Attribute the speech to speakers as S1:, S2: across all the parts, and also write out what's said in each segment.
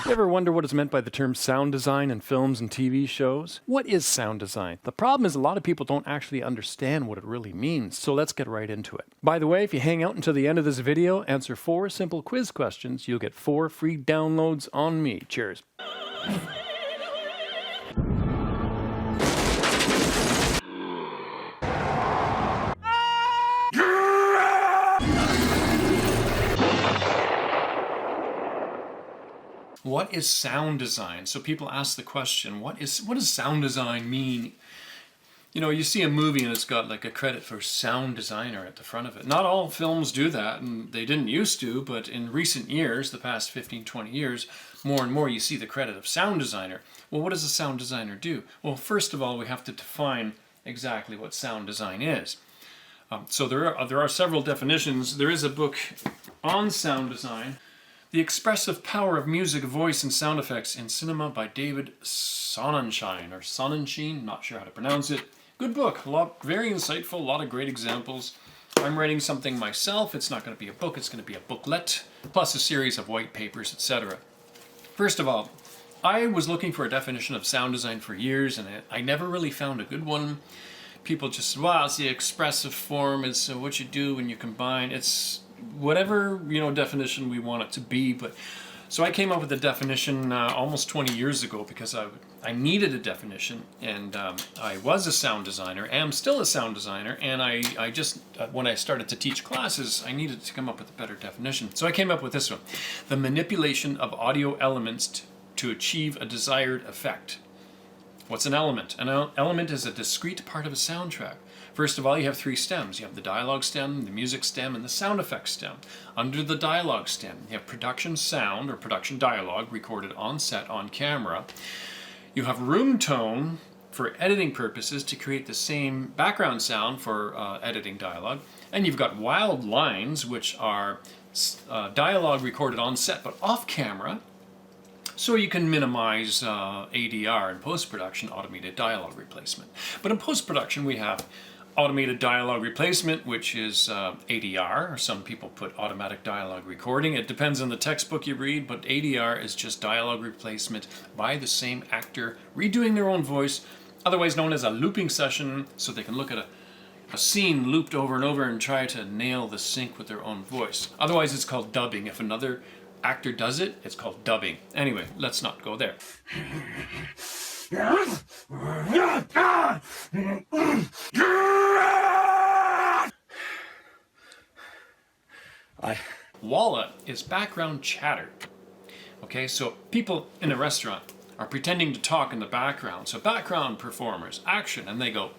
S1: You ever wonder what is meant by the term sound design in films and TV shows? What is sound design? The problem is a lot of people don't actually understand what it really means, so let's get right into it. By the way, if you hang out until the end of this video, answer 4 simple quiz questions, you'll get 4 free downloads on me. Cheers. What is sound design? So people ask the question, what does sound design mean? You know, you see a movie and it's got like a credit for sound designer at the front of it. Not all films do that, and they didn't used to, but in recent years, the past 15, 20 years, more and more you see the credit of sound designer. Well, what does a sound designer do? Well, first of all, we have to define exactly what sound design is. So there are several definitions. There is a book on sound design, The Expressive Power of Music, Voice, and Sound Effects in Cinema by David Sonnenschein, or Sonnenschein, not sure how to pronounce it. Good book, very insightful, a lot of great examples. I'm writing something myself. It's not going to be a book, it's going to be a booklet, plus a series of white papers, etc. First of all, I was looking for a definition of sound design for years, and I never really found a good one. People just said, wow, it's the expressive form, it's what you do when you combine, it's whatever, you know, definition we want it to be. But so I came up with a definition almost 20 years ago because I needed a definition, and I was a sound designer, am still a sound designer, and I just, when I started to teach classes, I needed to come up with a better definition. So I came up with this one: the manipulation of audio elements to achieve a desired effect. What's an element? An element is a discrete part of a soundtrack. First of all, you have 3 stems. You have the dialogue stem, the music stem, and the sound effects stem. Under the dialogue stem, you have production sound or production dialogue recorded on set on camera. You have room tone for editing purposes to create the same background sound for editing dialogue. And you've got wild lines, which are dialogue recorded on set but off camera. So you can minimize ADR in post-production, automated dialogue replacement. But in post-production we have automated dialogue replacement, which is ADR, or some people put automatic dialogue recording. It depends on the textbook you read, but ADR is just dialogue replacement by the same actor redoing their own voice, otherwise known as a looping session, so they can look at a scene looped over and over and try to nail the sync with their own voice. Otherwise it's called dubbing. If another actor does it, it's called dubbing. Anyway, let's not go there. Walla is background chatter. Okay, so people in a restaurant are pretending to talk in the background. So background performers, action, and they go.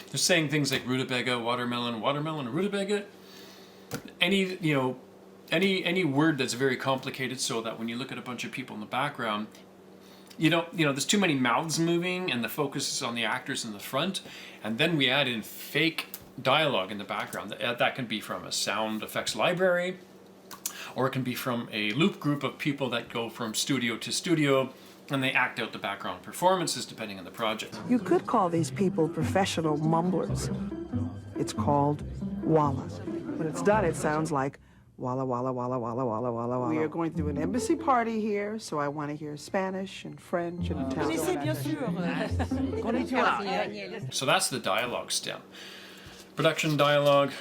S1: They're saying things like rutabaga, watermelon, watermelon, rutabaga. Any word that's very complicated, so that when you look at a bunch of people in the background, there's too many mouths moving and the focus is on the actors in the front, and then we add in fake dialogue in the background. That can be from a sound effects library, or it can be from a loop group of people that go from studio to studio and they act out the background performances depending on the project.
S2: You could call these people professional mumblers. It's called Walla. When it's done, it sounds like Walla, walla, walla, walla, walla, walla, walla. We are going through an embassy party here, so I want to hear Spanish and French and Italian.
S1: So that's the dialogue stem. Production dialogue,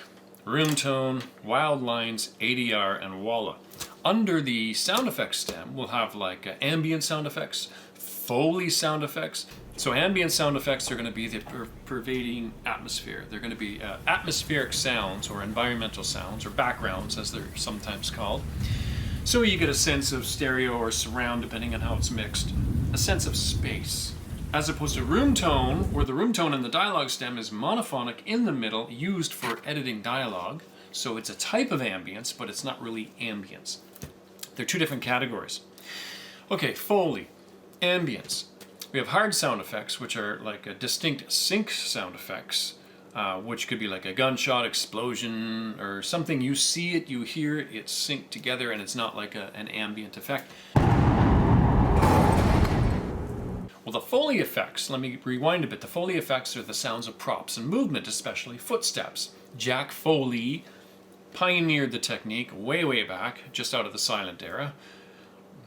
S1: room tone, wild lines, ADR, and Walla. Under the sound effects stem, we'll have like ambient sound effects, Foley sound effects. So ambient sound effects are going to be the pervading atmosphere. They're going to be atmospheric sounds, or environmental sounds, or backgrounds as they're sometimes called. So you get a sense of stereo or surround depending on how it's mixed, a sense of space. As opposed to room tone, where the room tone in the dialogue stem is monophonic in the middle, used for editing dialogue. So it's a type of ambience, but it's not really ambience. They're 2 different categories. Okay, Foley, ambience. We have hard sound effects, which are like a distinct sync sound effects, which could be like a gunshot, explosion, or something. You see it, you hear it, it's synced together, and it's not like an ambient effect. Well, the Foley effects, let me rewind a bit. The Foley effects are the sounds of props and movement, especially footsteps. Jack Foley pioneered the technique way back, just out of the silent era.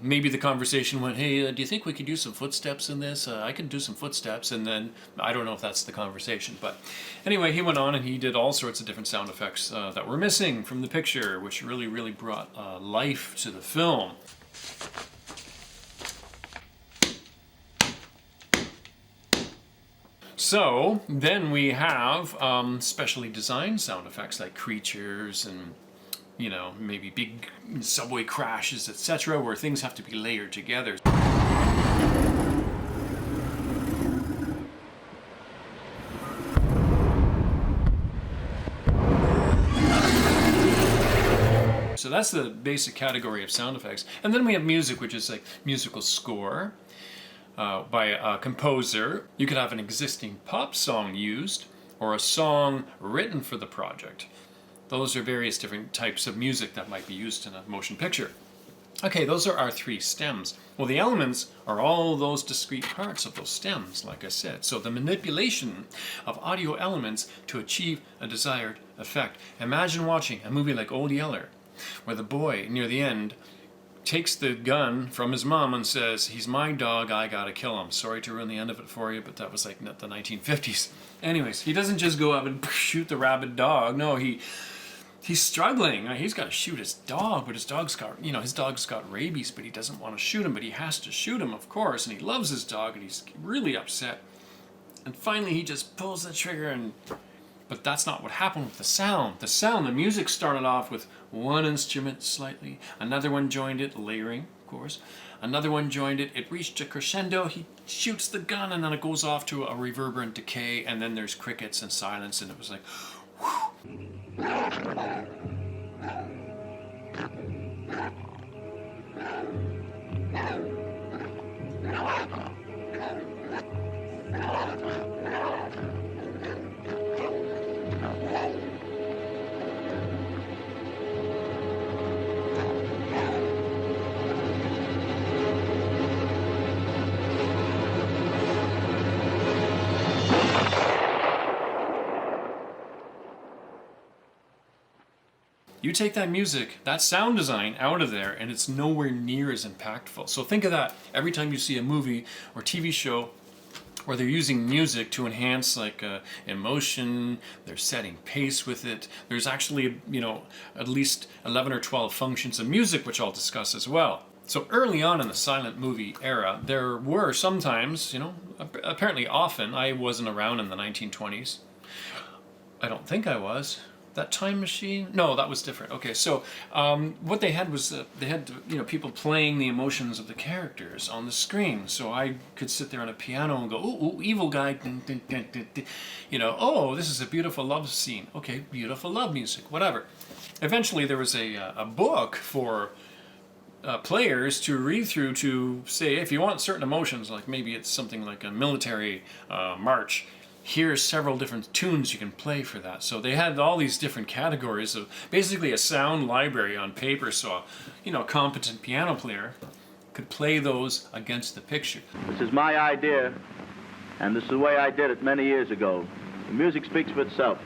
S1: Maybe the conversation went, hey, do you think we could do some footsteps in this? I could do some footsteps, and then I don't know if that's the conversation. But anyway, he went on and he did all sorts of different sound effects that were missing from the picture, which really brought life to the film. So then we have specially designed sound effects like creatures and, you know, maybe big subway crashes, etc., where things have to be layered together. So that's the basic category of sound effects. And then we have music, which is like musical score by a composer. You could have an existing pop song used, or a song written for the project. Those are various different types of music that might be used in a motion picture. Okay, those are our three stems. Well, the elements are all those discrete parts of those stems, like I said. So the manipulation of audio elements to achieve a desired effect. Imagine watching a movie like Old Yeller, where the boy, near the end, takes the gun from his mom and says, he's my dog, I gotta kill him. Sorry to ruin the end of it for you, but that was like the 1950s. Anyways, he doesn't just go up and shoot the rabid dog. No, he's struggling. He's got to shoot his dog, but his dog's got, you know, his dog's got rabies, but he doesn't want to shoot him, but he has to shoot him, of course, and he loves his dog, and he's really upset. And finally, he just pulls the trigger, and but that's not what happened with the sound. The music started off with one instrument slightly, another one joined it, layering, of course. Another one joined it, it reached a crescendo, he shoots the gun, and then it goes off to a reverberant decay, and then there's crickets and silence, and it was like, whew. You take that music, that sound design out of there, and it's nowhere near as impactful. So think of that every time you see a movie or TV show where they're using music to enhance like emotion, they're setting pace with it. There's actually, you know, at least 11 or 12 functions of music, which I'll discuss as well. So early on in the silent movie era, there were sometimes, you know, apparently often, I wasn't around in the 1920s. I don't think I was. That Time Machine? No, that was different. Okay, so what they had was they had, you know, people playing the emotions of the characters on the screen. So I could sit there on a piano and go, ooh, evil guy, dun, dun, dun, dun, dun. You know, oh, this is a beautiful love scene. Okay, beautiful love music, whatever. Eventually, there was a book for players to read through to say, if you want certain emotions, like maybe it's something like a military march, here's several different tunes you can play for that. So they had all these different categories of basically a sound library on paper, so a competent piano player could play those against the picture.
S3: This is my idea, and this is the way I did it many years ago. The music speaks for itself.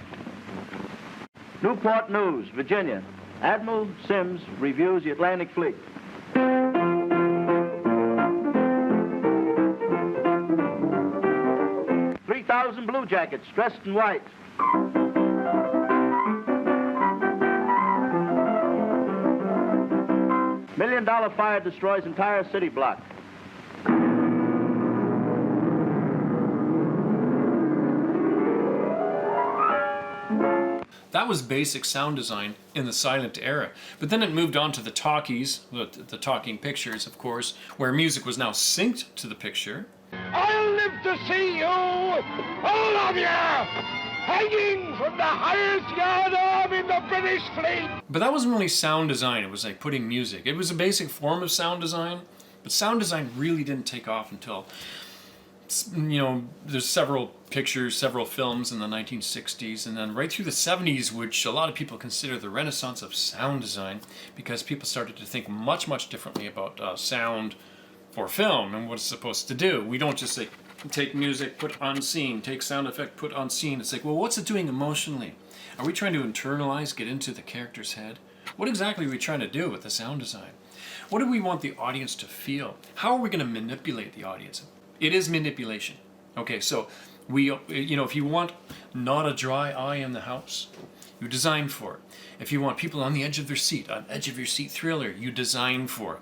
S3: Newport News, Virginia. Admiral Sims reviews the Atlantic Fleet. 3,000 blue jackets dressed in white. $1 million fire destroys entire city block.
S1: That was basic sound design in the silent era. But then it moved on to the talkies, the talking pictures, of course, where music was now synced to the picture.
S4: I'll live to see you, all of you, hanging from the highest yard arm in the British fleet.
S1: But that wasn't really sound design, it was like putting music. It was a basic form of sound design, but sound design really didn't take off until, there's several pictures, several films in the 1960s, and then right through the 70s, which a lot of people consider the renaissance of sound design, because people started to think much, much differently about sound for film and what it's supposed to do. We don't just take music, put on scene, take sound effect, put on scene. It's like, well, what's it doing emotionally? Are we trying to internalize, get into the character's head? What exactly are we trying to do with the sound design? What do we want the audience to feel? How are we going to manipulate the audience? It is manipulation. Okay, so if you want not a dry eye in the house, you design for it. If you want people on the edge of their seat, an edge of your seat thriller, you design for it.